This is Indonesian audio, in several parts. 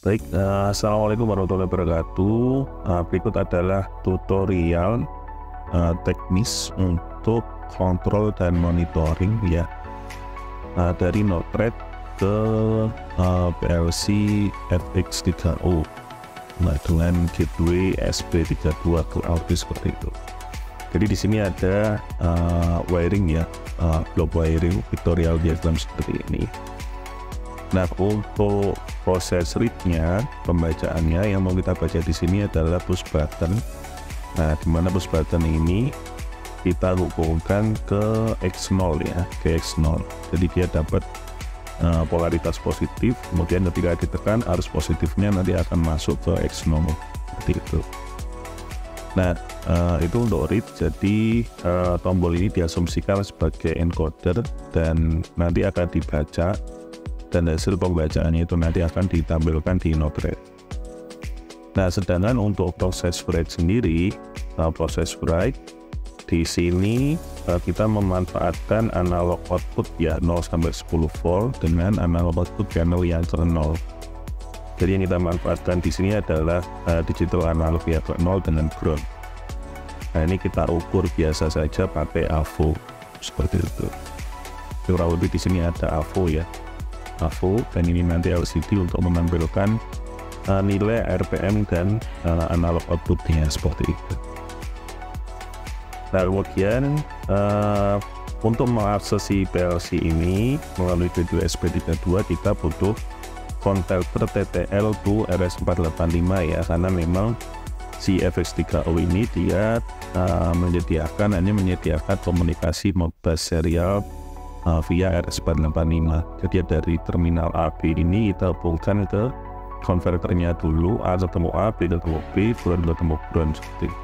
Baik, assalamualaikum warahmatullahi wabarakatuh. Berikut adalah tutorial teknis untuk kontrol dan monitoring ya dari Node-RED ke PLC FX3O dengan gateway SP32 ke output seperti itu. Jadi di sini ada wiring ya, block wiring vectorial diagram seperti ini. Nah, untuk proses read-nya, pembacaannya yang mau kita baca di sini adalah push button. Nah, di mana push button ini kita hubungkan ke X0 ya, ke X0. Jadi dia dapat polaritas positif, kemudian ketika ditekan arus positifnya nanti akan masuk ke X0 seperti itu. Nah, itu untuk read. Jadi tombol ini diasumsikan sebagai encoder dan nanti akan dibaca, dan hasil pembacaannya itu nanti akan ditampilkan di Node-RED. Nah, sedangkan untuk proses write sendiri, proses write di sini kita memanfaatkan analog output ya 0 sampai 10 volt dengan analog output channel yang ke 0. Jadi yang kita manfaatkan di sini adalah digital analog ya ke 0 dengan ground. Nah, ini kita ukur biasa saja pakai AVO seperti itu. Kurang lebih di sini ada AVO ya. AVO, dan ini nanti LCD untuk menampilkan nilai RPM dan analog outputnya seperti itu. Nah, kemudian untuk mengakses si PLC ini melalui video SP32 kita butuh converter TTL to RS485 ya, karena memang si FX3O ini dia hanya menyediakan komunikasi Modbus serial via RS485. Jadi dari terminal AB ini kita hubungkan ke konverternya dulu, A ketemu A, B ketemu B, ground ketemu ground seperti itu.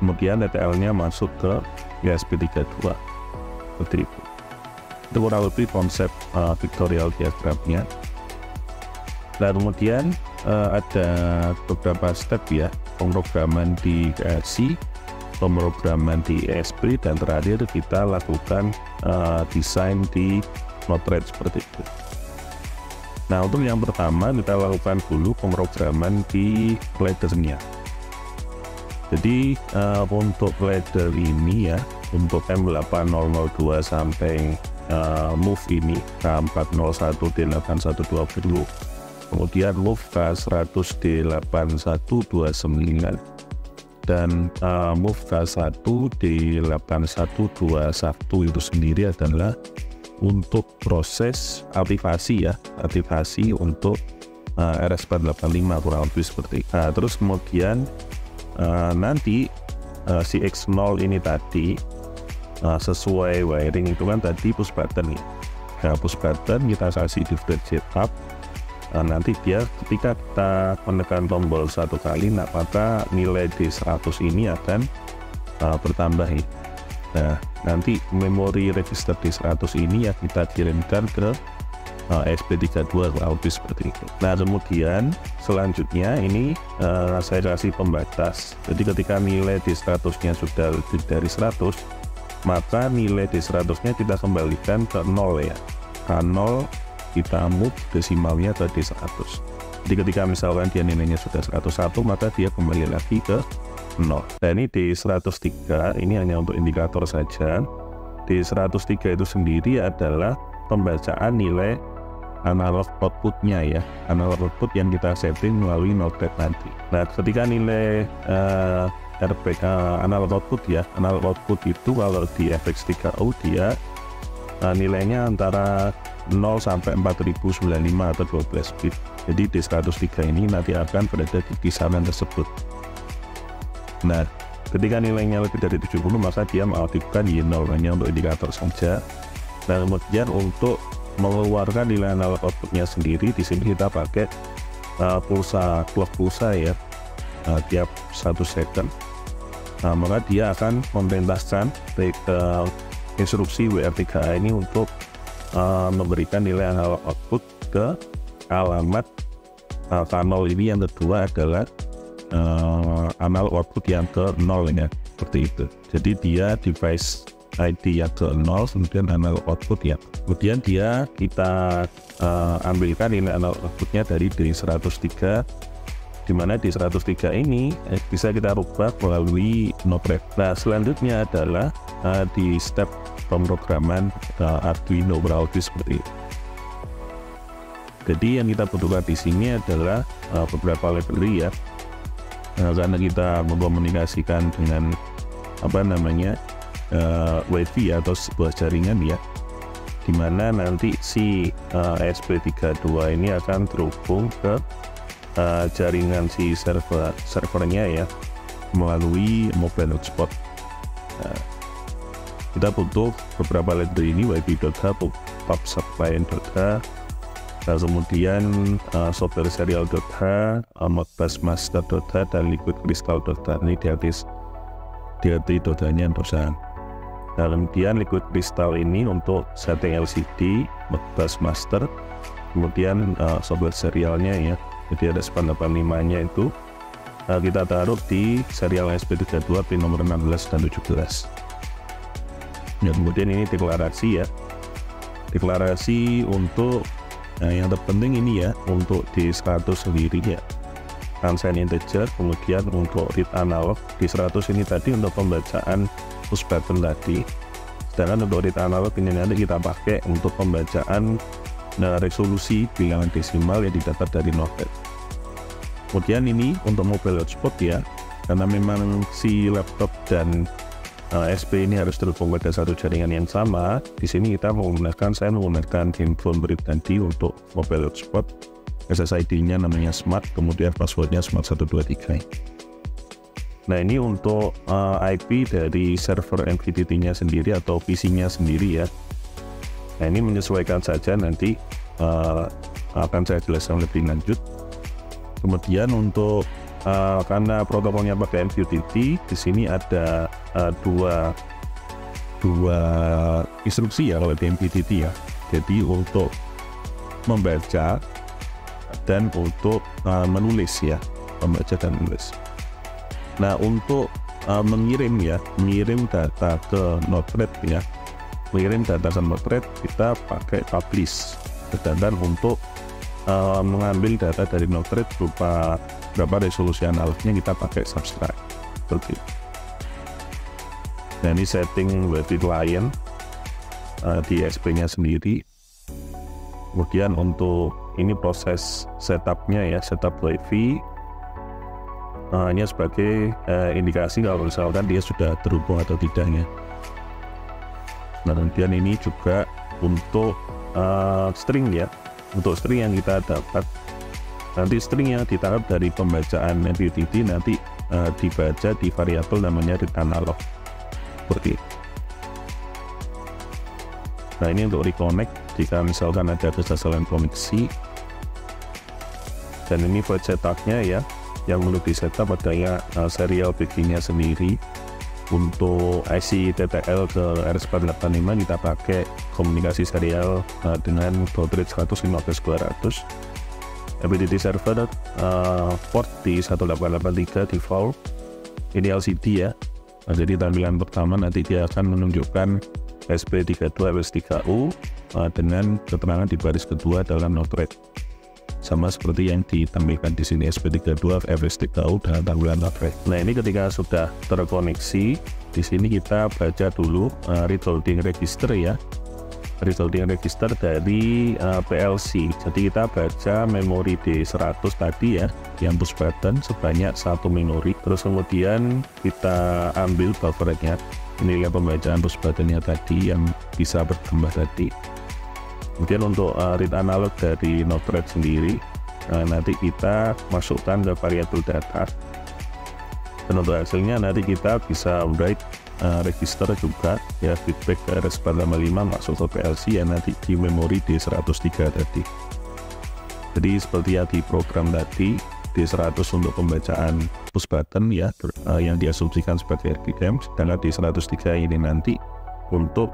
Kemudian TTL-nya masuk ke SP32 seperti itu. Itu kurang lebih konsep vectorial diagramnya. Nah, kemudian ada beberapa step ya, pemrograman di KRC, pemrograman di ESP, dan terakhir kita lakukan desain di Node-RED seperti itu. Nah, untuk yang pertama kita lakukan dulu pemrograman di laddernya. Jadi untuk ladder ini ya, untuk M8002 sampai move ini K401 D8120, kemudian move K100 D8129, dan move K1 D8121 itu sendiri adalah untuk proses aktivasi ya, aktivasi untuk RS485 kurang lebih seperti itu. Nah, terus kemudian nanti si X0 ini tadi sesuai wiring itu kan tadi push button ya. Nah, push button kita kasih differentiate up. Nanti dia ketika kita menekan tombol satu kali, maka nilai D100 ini akan bertambah ya. Nah, nanti memori register D100 ini ya kita kirimkan ke SP32 output seperti itu. Nah, kemudian selanjutnya ini saya kasih pembatas. Jadi ketika nilai D100-nya sudah lebih dari 100, maka nilai D100-nya kita kembalikan ke 0 ya. K0 kita move desimalnya ke D100. Jadi ketika misalkan dia nilainya sudah 101, maka dia kembali lagi ke 0. Nah, ini D103 ini hanya untuk indikator saja. D103 itu sendiri adalah pembacaan nilai analog outputnya ya, analog output yang kita setting melalui Node-RED nanti. Nah, ketika nilai analog output ya, analog output itu kalau di FX3O dia nilainya antara 0 sampai 4095 atau 12 bit. Jadi D103 ini nanti akan berada di kisaran tersebut. Nah, ketika nilainya lebih dari 70 maka dia mengaktifkan Y0 hanya untuk indikator saja. Nah, kemudian untuk mengeluarkan nilai analog outputnya sendiri, di sini kita pakai clock pulsa ya, tiap 1 second. Nah, maka dia akan memerintahkan instruksi WR3A ini untuk memberikan nilai analog output ke alamat K0 ini. Yang kedua adalah analog output yang ke 0 ya, seperti itu. Jadi dia device ID yang ke 0, kemudian analog output ya. Kemudian kita ambilkan ini analog outputnya dari D103, di mana D103 ini bisa kita rubah melalui Node-RED. Nah, selanjutnya adalah di step pemrograman Arduino Uno seperti ini. Jadi yang kita butuhkan di sini adalah beberapa library ya, karena kita mengkomunikasikan dengan WiFi atau sebuah jaringan ya, dimana nanti si ESP32 ini akan terhubung ke jaringan si servernya ya melalui mobile hotspot. Kita butuh beberapa library ini, wifi.h, pubsubclient.h, kemudian software serial.h, modbus master.h, dan liquid crystal.h. Ini DLT.h-nya dosan. Nah, kemudian liquid crystal ini untuk setting LCD, modbus master, kemudian software serialnya ya, jadi ada 985-nya itu kita taruh di serial ESP32 pin nomor 16 dan 17. Ya, kemudian ini deklarasi ya, deklarasi untuk yang terpenting ini ya, untuk D100 sendiri ya, unsigned integer. Kemudian untuk read analog D100 ini tadi untuk pembacaan push button tadi, sedangkan untuk read analog ini nanti kita pakai untuk pembacaan resolusi bilangan desimal yang didapat dari Node-RED. Kemudian ini untuk mobile hotspot ya, karena memang si laptop dan SP ini harus terhubung pada satu jaringan yang sama. Di sini saya menggunakan handphone breed tadi untuk mobile hotspot. SSID-nya namanya Smart, kemudian passwordnya Smart123. Nah, ini untuk IP dari server MQTT-nya sendiri atau PC-nya sendiri ya. Nah, ini menyesuaikan saja, nanti akan saya jelaskan lebih lanjut. Kemudian untuk karena protokolnya pakai MQTT, di sini ada dua instruksi ya kalau di MQTT ya. Jadi untuk membaca dan untuk menulis ya, membaca dan menulis. Nah, untuk mengirim data ke Node-RED ya, mengirim data ke Node-RED kita pakai publish. Sedangkan untuk mengambil data dari Node-RED berupa berapa resolusi analognya kita pakai subscribe. Seperti itu. Nah, ini setting WiFi client di SP-nya sendiri. Kemudian untuk ini proses setupnya ya, setup WiFi hanya sebagai indikasi kalau misalkan dia sudah terhubung atau tidaknya. Nah, kemudian ini juga untuk string ya, untuk string yang kita dapat, nanti string yang ditangkap dari pembacaan MQTT nanti dibaca di variabel namanya read analog. Seperti itu. Nah, ini untuk reconnect jika misalkan ada kesalahan koneksi. Dan ini void setup-nya ya, yang perlu di setup adanya serial bikinnya sendiri. Untuk IC TTL ke RS485 kita pakai komunikasi serial dengan baud rate 115/200. MQTT server port di 1883 default. Ini LCD ya. Nah, jadi tampilan pertama nanti dia akan menunjukkan ESP32 FS3U dengan keterangan di baris kedua dalam Node-RED. Sama seperti yang ditampilkan di sini, ESP32 FS3U dengan tampilan Node-RED. Nah, ini ketika sudah terkoneksi, di sini kita baca dulu read holding register ya. Read holding register dari PLC. Jadi kita baca memori D100 tadi ya, yang push button sebanyak 1 memori. Terus kemudian kita ambil buffernya. Ini pembacaan push buttonnya tadi yang bisa bertambah tadi. Kemudian untuk read analog dari Node-RED sendiri, nanti kita masukkan ke variabel data. Dan untuk hasilnya nanti kita bisa write register juga ya, feedback ke RS485 masuk ke PLC ya, nanti di memori D103 tadi. Jadi seperti yang di program tadi, D100 untuk pembacaan push button ya, yang diasumsikan sebagai RPM, sedangkan D103 ini nanti untuk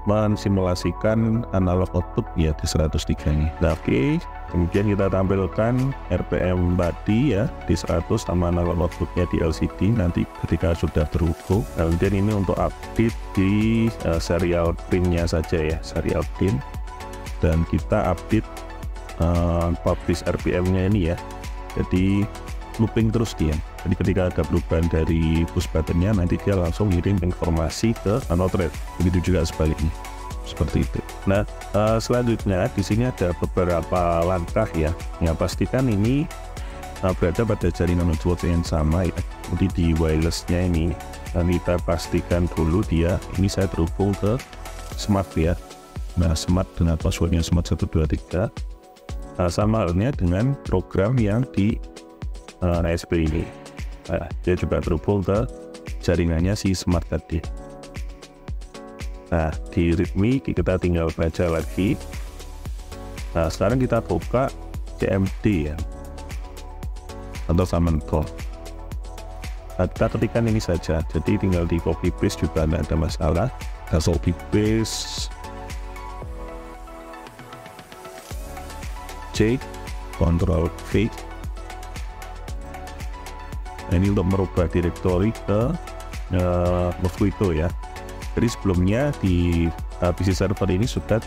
mensimulasikan analog output ya di 103 ini. Nah, oke. Kemudian kita tampilkan RPM tadi ya di 100 sama analog outputnya di LCD nanti ketika sudah terhubung. Kemudian ini untuk update di serial pinnya saja ya, serial pin. Dan kita update publish RPM-nya ini ya. Jadi looping terus dia. Jadi ketika ada perubahan dari push button-nya nanti dia langsung ngirim informasi ke node-RED. Begitu juga sebaliknya. Seperti itu. Nah, selanjutnya di sini ada beberapa langkah ya. Yang pastikan ini berada pada jaringan network yang sama ya. Jadi di wireless-nya ini kita pastikan dulu dia ini saya terhubung ke smart ya. Nah, smart dengan passwordnya smart 123. Sama halnya dengan program yang di ASP ini. Nah, dia juga terhubung ke jaringannya si smart tadi. Nah, di readme kita tinggal baca lagi. Nah, sekarang kita buka CMD ya, atau summon call. Nah, kita ketikkan ini saja, jadi tinggal di copy paste juga tidak ada masalah. Kita copy paste C, Ctrl V. Nah, ini untuk merubah direktori ke Mosquito ya. Jadi sebelumnya di PC server ini sudah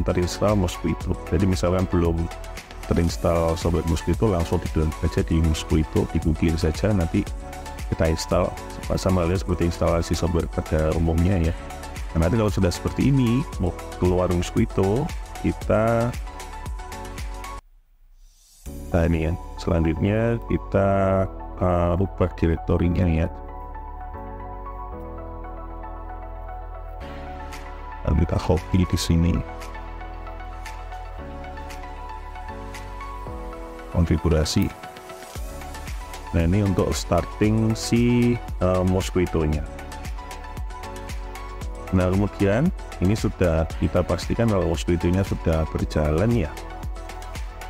terinstall Mosquito. Jadi misalkan belum terinstall software Mosquito, langsung di-download saja di Mosquito, di Google saja, nanti kita install sama halnya seperti instalasi software pada umumnya ya. Nah, nanti kalau sudah seperti ini, mau keluar Mosquito, kita ini ya. Selanjutnya kita rubah direktorinya ya. Kita copy di sini, konfigurasi. Nah, ini untuk starting si Mosquito-nya. Nah, kemudian ini sudah kita pastikan kalau Mosquito-nya sudah berjalan ya.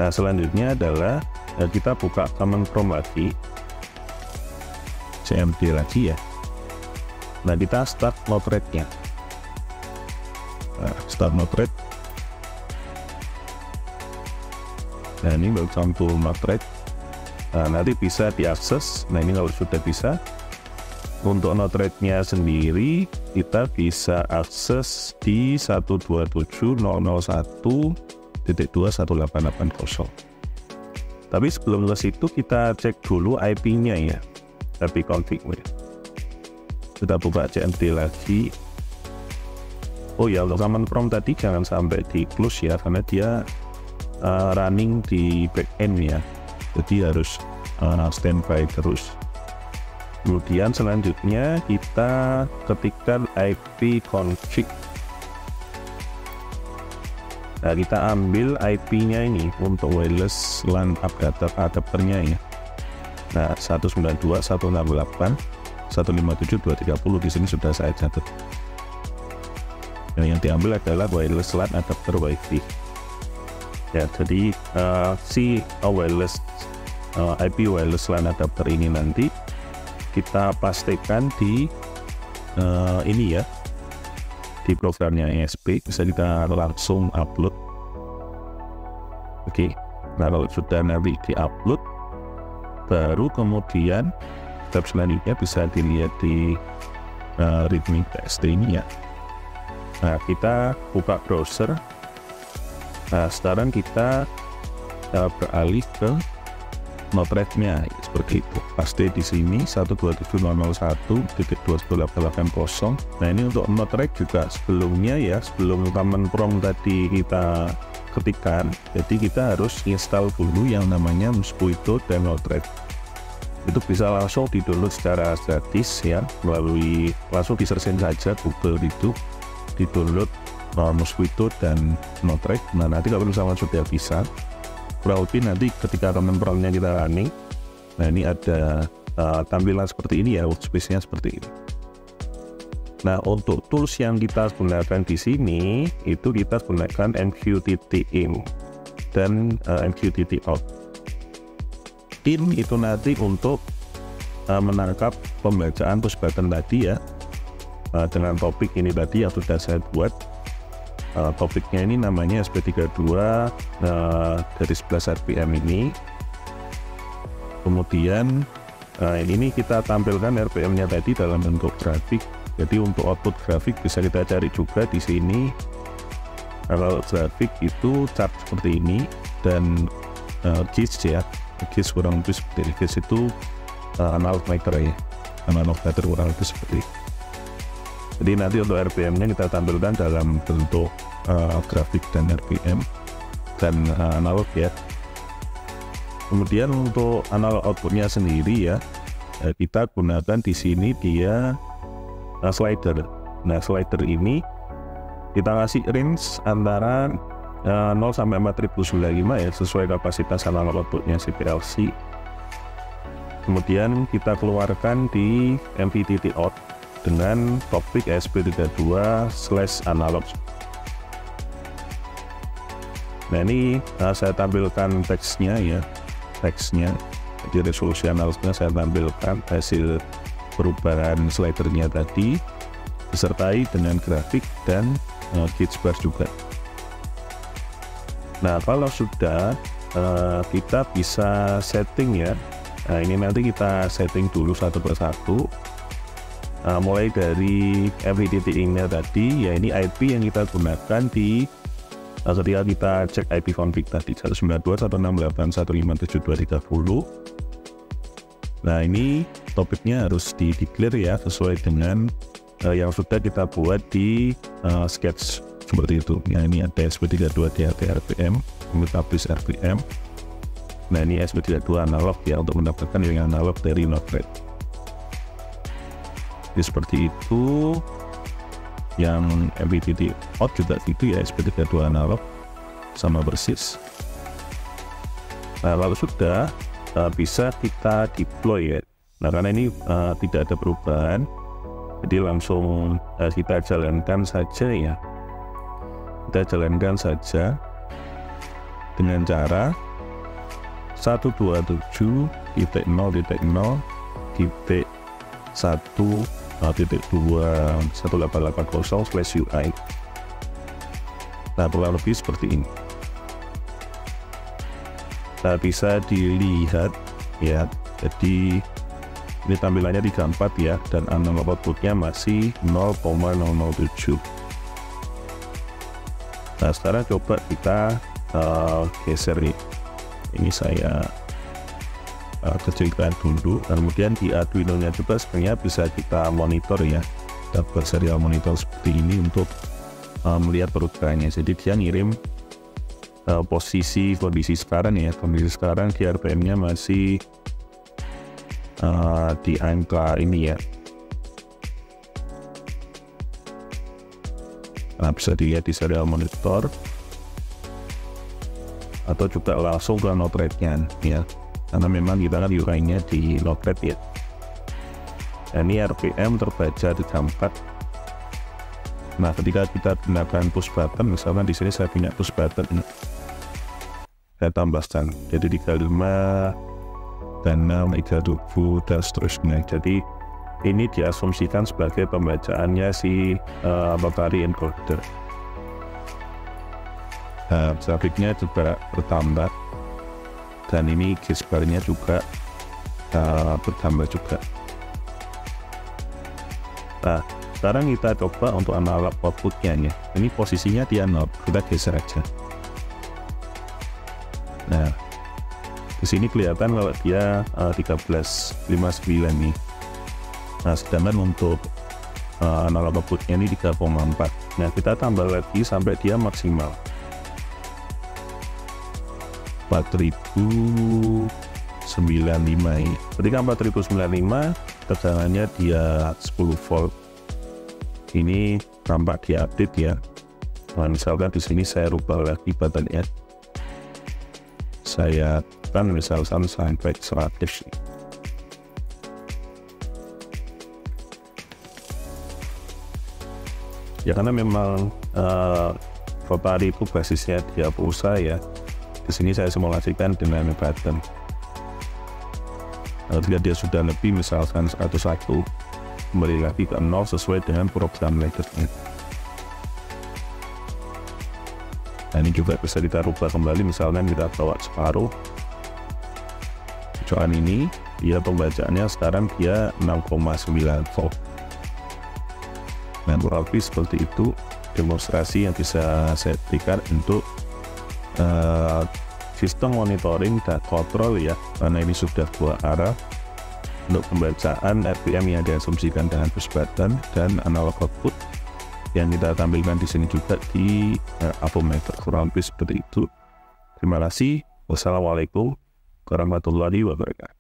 Nah, selanjutnya adalah kita buka command prompt lagi, CMD lagi ya. Nah, kita start node-RED-nya. Start node-RED. Nah, ini welcome to node-RED. Nah, nanti bisa diakses. Nah, ini kalau sudah bisa, untuk node-RED-nya sendiri kita bisa akses di 127.001.2.1880. Tapi sebelum ke situ kita cek dulu IP-nya ya, IP config. Kita buka CMD lagi. Oh ya, untuk command prompt tadi jangan sampai di close ya, karena dia running di backend ya, jadi harus standby terus. Kemudian selanjutnya kita ketikkan IP config. Nah, kita ambil IP-nya ini untuk wireless LAN adapternya ya. Nah, 192.168.157.230 di sini sudah saya catat. Yang diambil adalah wireless LAN adapter WiFi. Ya, jadi si wireless IP wireless LAN adapter ini nanti kita pastikan di ini ya, di programnya ASP. Bisa kita langsung upload. Oke. Nah, kalau sudah nanti di-upload, baru kemudian step selanjutnya bisa dilihat di readme TXT ini ya. Nah, kita buka browser. Nah, sekarang kita beralih ke node-RED-nya ya, seperti itu. Pasti di sini 127.001.21880. Nah, ini untuk node-RED juga sebelumnya ya, sebelum command prompt tadi kita ketikkan, jadi kita harus install dulu yang namanya Mosquito dan node-RED. Itu bisa langsung di-download secara gratis ya, melalui langsung di-search saja Google itu, di-download Mosquito dan node-RED. Nah, nanti kalau misalnya sudah bisa, kurang lebih nanti ketika command prompt-nya kita running, nah ini ada tampilan seperti ini ya, workspace-nya seperti ini. Nah, untuk tools yang kita gunakan di sini itu kita gunakan MQTT in dan MQTT out. In itu nanti untuk menangkap pembacaan push button tadi ya. dengan topik ini tadi yang sudah saya buat. Topiknya ini namanya SP32 dari 11 RPM ini. Kemudian ini kita tampilkan RPM-nya tadi dalam bentuk grafik. Jadi untuk output grafik bisa kita cari juga di sini. Kalau grafik itu chart seperti ini, dan gauge ya, gauge kurang lebih seperti ini. Gauge itu analog meter ya, analog meter kurang lebih seperti ini. Jadi nanti untuk RPM-nya kita tampilkan dalam bentuk grafik dan RPM dan analog ya. Kemudian untuk analog outputnya sendiri ya, kita gunakan di sini dia slider. Nah, slider ini kita kasih range antara 0 sampai 4095 ya, sesuai kapasitas analog outputnya si PLC. Kemudian kita keluarkan di MPPT-out dengan topik SP32/analog. Nah, ini saya tampilkan teksnya ya, teksnya. Jadi resolusi analognya saya tampilkan hasil perubahan slidernya tadi, disertai dengan grafik dan gauge bar juga. Nah, kalau sudah kita bisa setting ya. Nah, ini nanti kita setting dulu satu persatu. Mulai dari MPPT-nya tadi ya, ini IP yang kita gunakan di ketika kita cek IP config tadi 192.168.157.230. Nah, ini topiknya harus di-declare ya, sesuai dengan yang sudah kita buat di sketch seperti itu. Ya, ini ada SP32 DHT RPM, publish RPM. Nah, ini SP32 analog ya, untuk mendapatkan yang analog dari Node-RED. Jadi seperti itu. Yang MPPT out juga itu ya, SP32 analog sama persis. Nah, lalu sudah bisa kita deploy ya. Nah, karena ini tidak ada perubahan, jadi langsung kita jalankan saja ya. Kita jalankan saja dengan cara 127.0.1.1.2.1880/UI. Nah, kurang lebih seperti ini. Nah, bisa dilihat ya, jadi ini tampilannya 34 ya, dan analog outputnya masih 0,007. Nah, sekarang coba kita geser nih. Ini saya kecilkan dulu. Kemudian di Arduino-nya juga sebenarnya bisa kita monitor ya, dapat serial monitor seperti ini untuk melihat perubahannya. Jadi dia ngirim kondisi sekarang ya, kondisi sekarang di RPM-nya masih di angka ini ya. Nah, bisa dilihat di serial monitor atau juga langsung ke Node-RED-nya ya, karena memang kita kan UI-nya di Node-RED ya. Dan ini RPM terbaca 34. Nah, ketika kita gunakan push button, misalkan di sini saya punya push button, saya tambahkan jadi 35 dan 6, 37 dan seterusnya. Jadi ini diasumsikan sebagai pembacaannya si rotary encoder. Nah, grafiknya juga bertambah, dan ini gauge bar-nya juga bertambah juga. Nah, sekarang kita coba untuk analog output-nya ya. Ini posisinya di analog, kita geser aja. Nah, di sini kelihatan kalau dia 1359 nih. Nah, sedangkan untuk analog output-nya ini 3,4. Nah, kita tambah lagi sampai dia maksimal 4095 ini. Ketika 4095, tegangannya dia 10 volt. Ini tampak diupdate ya. Nah, misalkan di sini saya rubah lagi batannya. Saya kan misalkan sampai 100 nih. Ya, karena memang rotary itu basisnya dia pulsa ya. Di sini saya simulasikan dengan button. Ketika dia sudah lebih misalkan 101, kembali lagi ke 0 sesuai dengan program laddernya. Nah, ini juga bisa kita rubah kembali, misalkan kita bawa separuh pocokan ini, dia pembacaannya sekarang dia 6,9 volt. Nah, kurang lebih seperti itu demonstrasi yang bisa saya berikan untuk sistem monitoring dan kontrol ya, karena ini sudah dua arah untuk pembacaan RPM yang diasumsikan dengan bus button dan analog output yang kita tampilkan di sini juga di avometer. Kurang lebih seperti itu. Terima kasih. Wassalamualaikum warahmatullahi wabarakatuh.